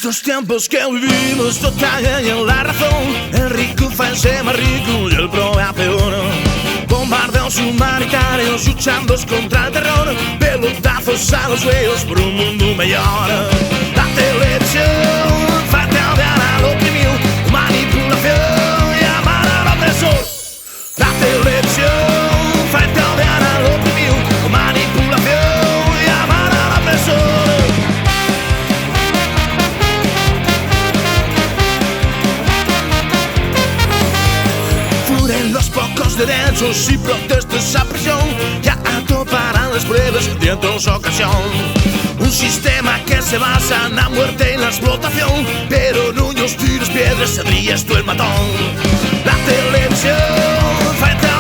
Estos tiempos que vivimos total en la razón. El rico fanse más rico y el pobre a peor. Bombardeos humanitarios luchando contra el terror. Pelotazos a los sueños por un mundo mejor. La televisión falta de a lo oprimido. Manipulación y amar al opresor. La televisión falta de a lo oprimido. Manipulación y amar al opresor. Los pocos derechos y protestas a prisión ya toparán las pruebas de otra ocasión. Un sistema que se basa en la muerte y la explotación, pero niños tiros piedras, se ríe esto el matón. La televisión falta